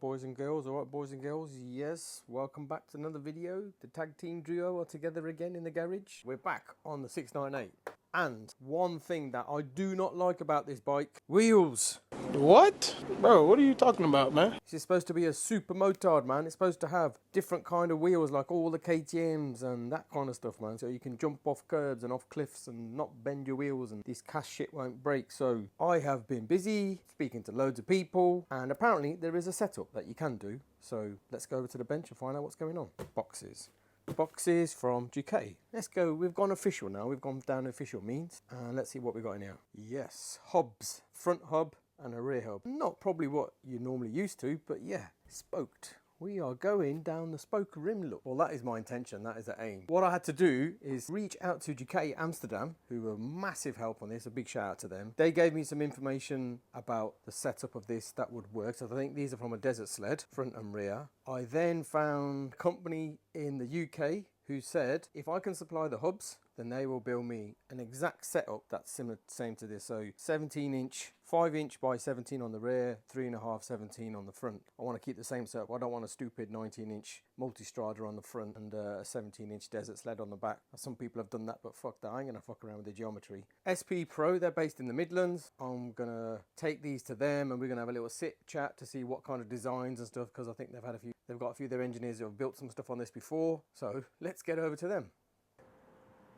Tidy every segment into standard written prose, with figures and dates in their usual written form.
boys and girls. All right, boys and girls. Yes, welcome back to another video. The tag team duo are together again in the garage. We're back on the 698. And one thing that I do not like about this bike, wheels. What? Bro, what are you talking about, man? This is supposed to be a Supermotard, man. It's supposed to have different kind of wheels, like all the KTMs and that kind of stuff, man. So you can jump off curbs and off cliffs and not bend your wheels, and this cash shit won't break. So I have been busy speaking to loads of people, and apparently there is a setup that you can do. So let's go over to the bench and find out what's going on. Boxes from Ducati. Let's go. We've gone official now. We've gone down official means. And let's see what we've got in here. Yes, hubs. Front hub and a rear hub. Not probably what you're normally used to, but yeah, spoked. We are going down the spoke rim look. Well, that is my intention. That is the aim. What I had to do is reach out to Ducati Amsterdam, who were massive help on this. A big shout out to them. They gave me some information about the setup of this that would work. So I think these are from a desert sled, front and rear. I then found a company in the UK who said, if I can supply the hubs, then they will build me an exact setup that's same to this. So 17-inch, 5-inch by 17 on the rear, 3.5, 17 on the front. I want to keep the same setup. I don't want a stupid 19-inch multi-strider on the front and a 17-inch desert sled on the back. Some people have done that, but fuck that. I ain't going to fuck around with the geometry. SP Pro, they're based in the Midlands. I'm going to take these to them and we're going to have a little sit chat to see what kind of designs and stuff, because I think they've got a few of their engineers who have built some stuff on this before. So let's get over to them.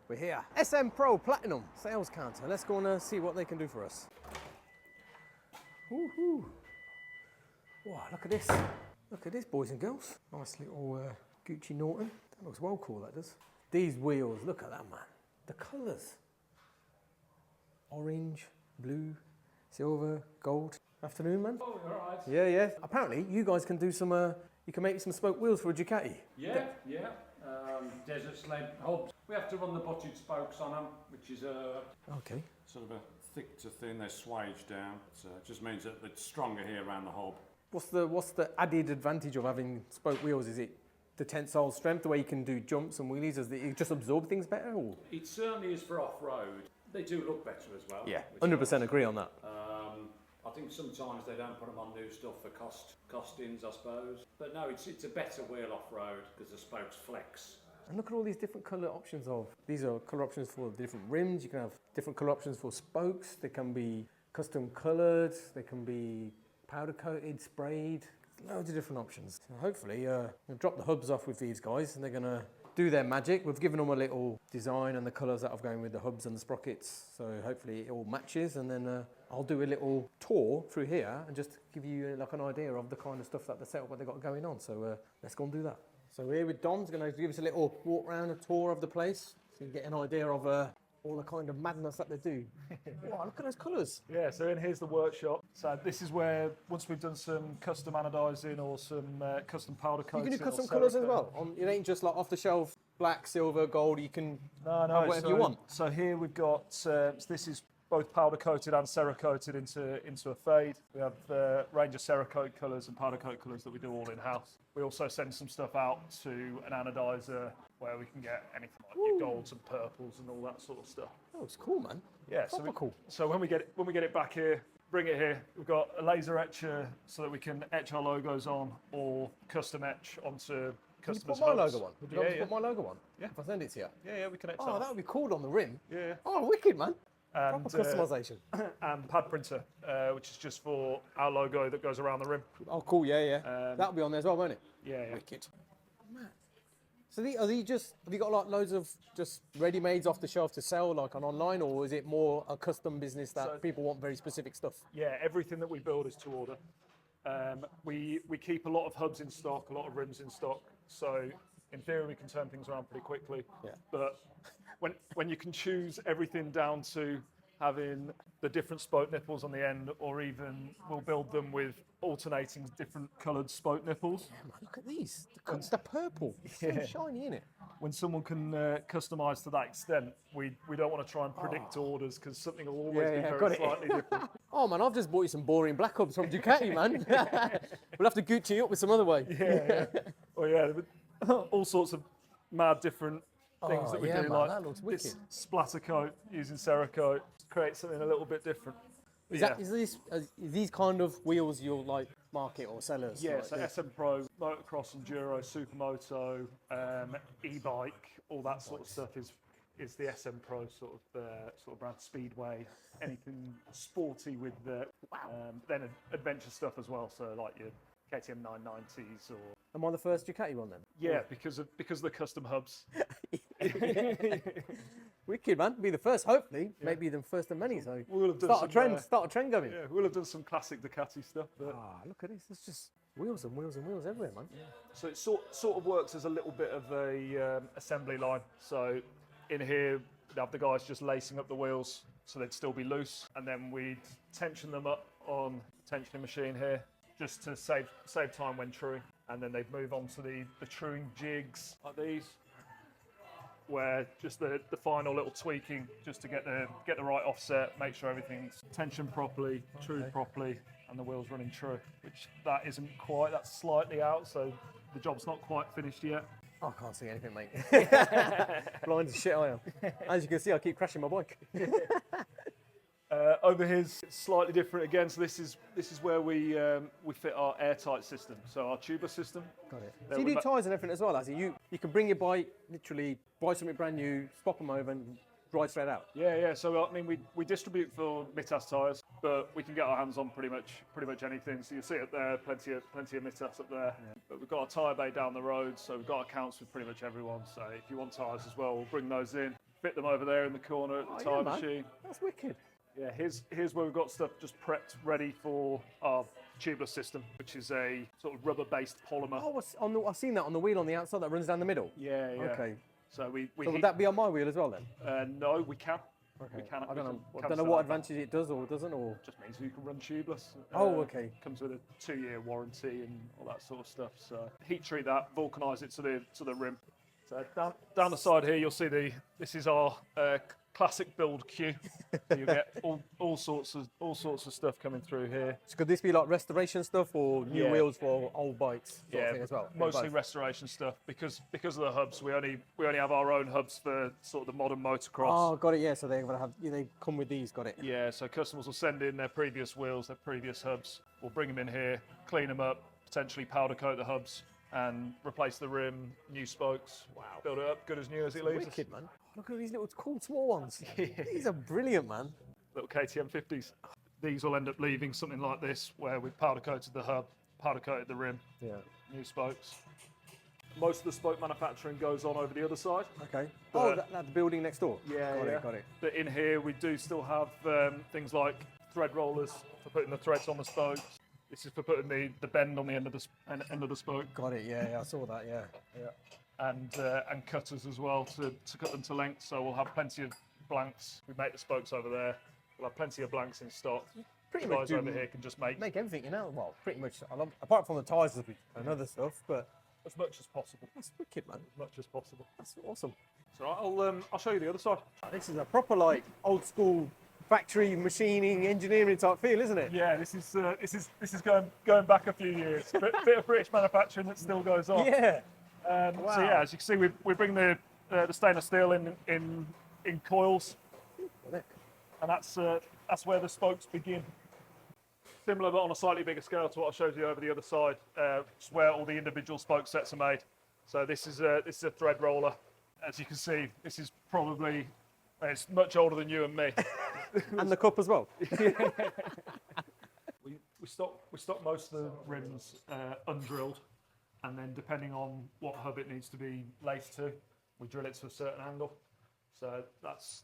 We're here. SM Pro Platinum sales counter. Let's go and see what they can do for us. Woohoo! Wow, look at this. Look at this, boys and girls. Nice little Gucci Norton. That looks well cool, that does. These wheels, look at that, man. The colours. Orange, blue, silver, gold. Afternoon, man. Oh, you're all right. Yeah, yeah. Apparently, you guys can do some, you can make some spoke wheels for a Ducati. Yeah. Desert sled hubs. We have to run the butted spokes on them, which is Okay. sort of a thick to thin. They swage down. So it just means that it's stronger here around the hub. What's the added advantage of having spoke wheels? Is it the tensile strength, the way you can do jumps and wheelies? Does it just absorb things better? Or? It certainly is for off-road. They do look better as well. Yeah, 100% agree on that. I think sometimes they don't put them on new stuff for costings, I suppose. But no, it's a better wheel off-road because the spokes flex. And look at all these different colour options these are colour options for different rims. You can have different colour options for spokes. They can be custom coloured. They can be powder coated, sprayed. Loads of different options. So hopefully we'll drop the hubs off with these guys and they're going to do their magic. We've given them a little design and the colours that are going with the hubs and the sprockets. So hopefully it all matches, and then I'll do a little tour through here and just give you like an idea of the kind of stuff that the setup what they've got going on. So let's go and do that. So we're here with Dom's going to give us a little walk around, a tour of the place, so you get an idea of all the kind of madness that they do. Wow, look at those colours. Yeah, so in here's the workshop. So this is where, once we've done some custom anodising or some custom powder coating. You can do custom colours as well. It ain't just like off the shelf, black, silver, gold. You can have whatever you want. So here we've got, this is both powder coated and Cerakoted into a fade. We have a range of Cerakote colours and powder coat colours that we do all in-house. We also send some stuff out to an anodizer where we can get anything like your golds and purples and all that sort of stuff. Oh, it's cool, man. Yeah, so when we get it back here, bring it here. We've got a laser etcher so that we can etch our logos on, or custom etch onto customers' Can you put my hubs. logo on? Would you like to put my logo on? Yeah. If I send it to you? Yeah, we can etch Oh, that would be cool on the rim. Yeah. Oh, wicked, man. And proper customisation. And pad printer, which is just for our logo that goes around the rim. Oh, cool, yeah. That'll be on there as well, won't it? Yeah. Wicked. Man. So have you got like loads of just ready-mades off the shelf to sell like on online, or is it more a custom business that people want very specific stuff? Yeah, everything that we build is to order. We keep a lot of hubs in stock, a lot of rims in stock, so in theory we can turn things around pretty quickly. Yeah. But when you can choose everything down to having the different spoke nipples on the end, or even we'll build them with alternating different coloured spoke nipples. Yeah, man, look at these. The purple. It's so shiny, isn't it? When someone can customise to that extent, we don't want to try and predict orders, because something will always be very slightly different. Oh man, I've just bought you some boring black hubs from Ducati, man. We'll have to Gucci you up with some other way. Yeah. Well, yeah, all sorts of mad different things that we do, man, like that looks wicked. this splatter coat using Cerakote to create something a little bit different. Is these kind of wheels you'll like market or sellers. Yeah, like so this. SM Pro, Motocross, Enduro, Supermoto, e-bike, all that sort of stuff is the SM Pro sort of brand. Speedway, anything sporty with the then adventure stuff as well. So like your KTM 990s or Am I the first Ducati one then? yeah, because of the custom hubs. Wicked, man. Be the first, hopefully. Maybe the first of many. So We'll have done start some, a trend. Start a trend going. Yeah, we'll have done some classic Ducati stuff. But Ah, look at this. It's just wheels and wheels and wheels everywhere, man. so it sort of works as a little bit of a assembly line. So in here, we'd have the guys just lacing up the wheels so they'd still be loose, and then we'd tension them up on the tensioning machine here just to save time when truing. And then they'd move on to the truing jigs like these, where just the final little tweaking just to get the right offset, make sure everything's tensioned properly, trued properly, and the wheels running true. Which that isn't quite. That's slightly out, so the job's not quite finished yet. I can't see anything, mate. Blind as shit I am. As you can see, I keep crashing my bike. Over here's slightly different again. So this is where we fit our airtight system. So our tubeless system. Got it. So you do tyres and everything as well, as you can bring your bike, literally buy something brand new, swap them over, and ride straight out. Yeah. So I mean, we distribute for Mitas tyres, but we can get our hands on pretty much anything. So you see it there, plenty of Mitas up there. Yeah. But we've got a tyre bay down the road, so we've got accounts with pretty much everyone. So if you want tyres as well, we'll bring those in. Fit them over there in the corner at the tyre machine. That's wicked. Yeah, here's where we've got stuff just prepped, ready for our tubeless system, which is a sort of rubber-based polymer. Oh, I've seen that on the wheel on the outside that runs down the middle. Yeah. Okay. So So would that be on my wheel as well then? No, we can. Okay. We can. I don't know what advantage it does or doesn't, or Just means you can run tubeless. okay. Comes with a 2-year warranty and all that sort of stuff. So heat treat that, vulcanise it to the rim. So down the side here, you'll see this is our classic build queue. So you get all sorts of stuff coming through here. So could this be like restoration stuff or new wheels for old bikes sort of thing as well? Mostly restoration stuff because of the hubs. We only have our own hubs for sort of the modern motocross. Oh, got it. Yeah, so they come with these. Got it. Yeah, so customers will send in their previous wheels, their previous hubs. We'll bring them in here, clean them up, potentially powder coat the hubs, and replace the rim, new spokes. Wow. Build it up, good as new as it leaves. Wicked, man. Look at these little cool small ones. These are brilliant, man. Little KTM 50s. These will end up leaving something like this, where we've powder coated the hub, powder coated the rim, new spokes. Most of the spoke manufacturing goes on over the other side. Okay. But, that the building next door? Yeah, Got it. But in here, we do still have things like thread rollers for putting the threads on the spokes. This is for putting the bend on the end of the spoke. Got it, yeah, I saw that, yeah. And cutters as well to cut them to length. So we'll have plenty of blanks. We make the spokes over there. We'll have plenty of blanks in stock. Pretty guys much over here can just make everything, well, pretty much, apart from the tyres and other stuff, but as much as possible. that's wicked, man. As much as possible. That's awesome. So I'll show you the other side. This is a proper, like, old school factory machining, engineering type feel, isn't it? Yeah, this is going back a few years. Bit of British manufacturing that still goes on. Yeah. Wow. So yeah, as you can see, we bring the stainless steel in coils, and that's where the spokes begin. Similar, but on a slightly bigger scale to what I showed you over the other side, which is where all the individual spoke sets are made. So this is a thread roller. As you can see, this is probably it's much older than you and me. And the cup as well. We stock most of the rims undrilled, and then depending on what hub it needs to be laced to, we drill it to a certain angle. So that's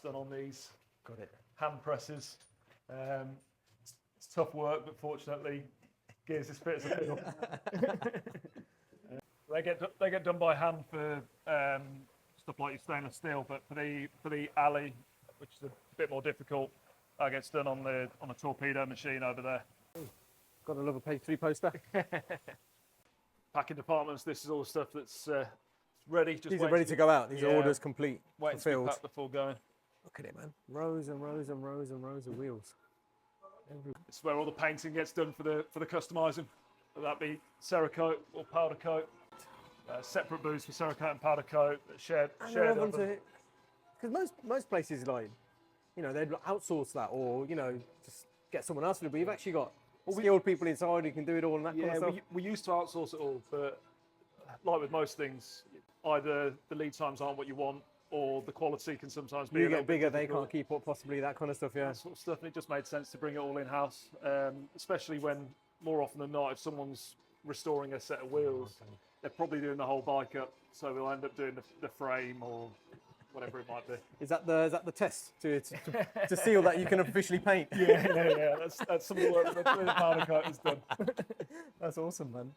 done on these hand presses. It's tough work, but fortunately, gears as fit as a fiddle. They get done by hand for stuff like your stainless steel, but for the alley, which is a bit more difficult, that gets done on the torpedo machine over there. Got to love a page 3 poster. Packing departments. This is all the stuff that's ready. These are ready to go out. These are orders complete, waiting to be packed before going. Look at it, man. Rows and rows and rows and rows of wheels. This is where all the painting gets done for the customizing. Whether that be Cerakote or powder coat. Separate booths for Cerakote and powder coat. Shared. Because most places, like, they'd outsource that or just get someone else to do. But you've actually got skilled people inside who can do it all and that kind of stuff. we used to outsource it all, but like with most things, either the lead times aren't what you want, or the quality can sometimes be. You get bigger, they can't keep up, possibly that kind of stuff. Yeah, that sort of stuff, and it just made sense to bring it all in house, especially when more often than not, if someone's restoring a set of wheels, they're probably doing the whole bike up, so we'll end up doing the frame or whatever it might be. Is that the test to seal that you can officially paint? Yeah. That's some of the work that the powder coat has done. That's awesome, man.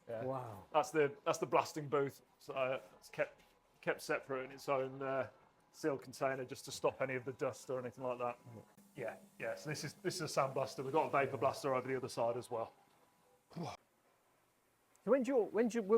Yeah. Wow. That's the blasting booth. So it's kept separate in its own sealed container just to stop any of the dust or anything like that. Yeah. So this is a sandblaster. We've got a vapor blaster over the other side as well. So when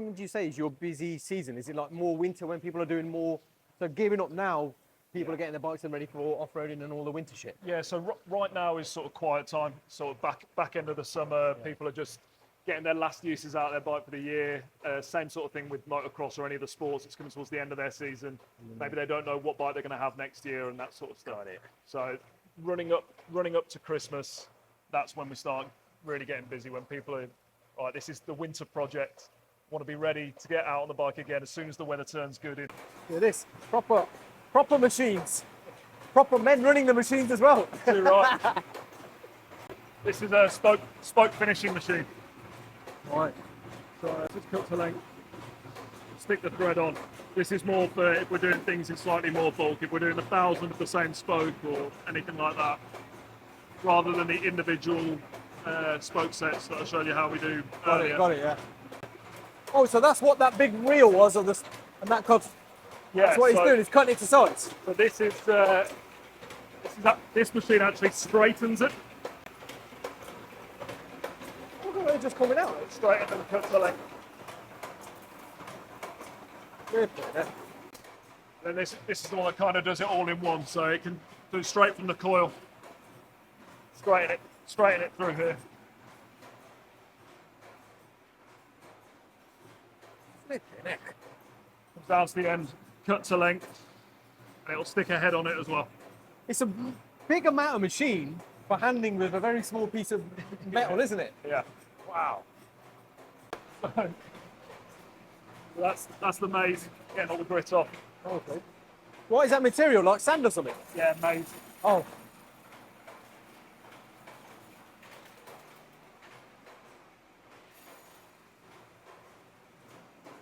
would you say is your busy season? Is it like more winter when people are doing more? So gearing up now, people are getting their bikes and ready for off-roading and all the winter shit. Yeah. So right now is sort of quiet time. Sort of back end of the summer, people are just getting their last uses out of their bike for the year. Same sort of thing with motocross or any of the sports. It's coming towards the end of their season. Maybe they don't know what bike they're going to have next year and that sort of stuff. Got it. So running up to Christmas, that's when we start really getting busy. When people are, right, this is the winter project. Want to be ready to get out on the bike again as soon as the weather turns good. Look at this, proper machines. Proper men running the machines as well. Too right. This is a spoke finishing machine. Right. So just cut to length, stick the thread on. This is more for if we're doing things in slightly more bulk, if we're doing 1,000 of the same spoke or anything like that, rather than the individual spoke sets that I showed you how we do earlier. Got it, yeah. Oh, so that's what that big reel was, and that cut. Yeah, that's what he's doing. He's cutting it to size. So this machine actually straightens it. Look at it just coming out. Straighten and cut to length. Then this is the one that kind of does it all in one, so it can do straight from the coil. Straighten it through here. Comes down to the end, cut to length, and it'll stick a head on it as well. It's a big amount of machine for handling with a very small piece of metal, isn't it? Yeah. Wow. That's the maize, getting all the grit off. Okay. What is that material, like sand or something? Yeah, maize. Oh.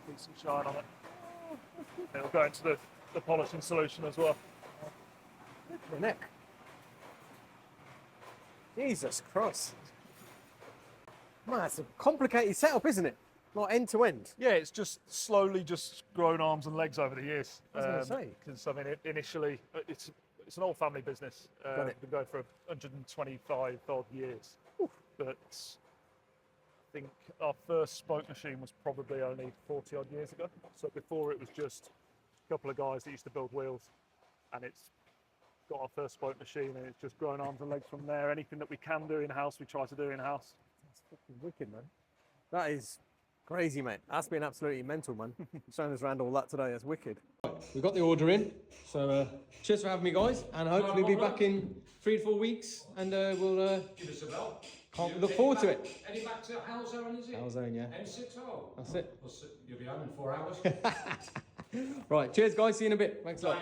Decent shine on it. It'll go into the polishing solution as well. The neck. Jesus Christ. Man, it's a complicated setup, isn't it? Not end to end. Yeah, it's just slowly just grown arms and legs over the years. I was going to say. Because I mean, initially it's an old family business. Got it. Been going for 125 odd years. Oof. But I think our first spoke machine was probably only 40 odd years ago. So before it was just a couple of guys that used to build wheels, and it's got our first spoke machine, and it's just grown arms and legs from there. Anything that we can do in house, we try to do in house. That's fucking wicked, man. That is crazy, mate. That's been absolutely mental, man. Showing us around all that today. That's wicked. We got the order in, so cheers for having me, guys, and hopefully we'll be back in 3 to 4 weeks, and we'll give us a bell. can't look forward to it. Heading back to Halzone, is it? Halzone, yeah. M60. That's it. You'll be home in 4 hours. Right, cheers, guys. See you in a bit. Thanks a lot.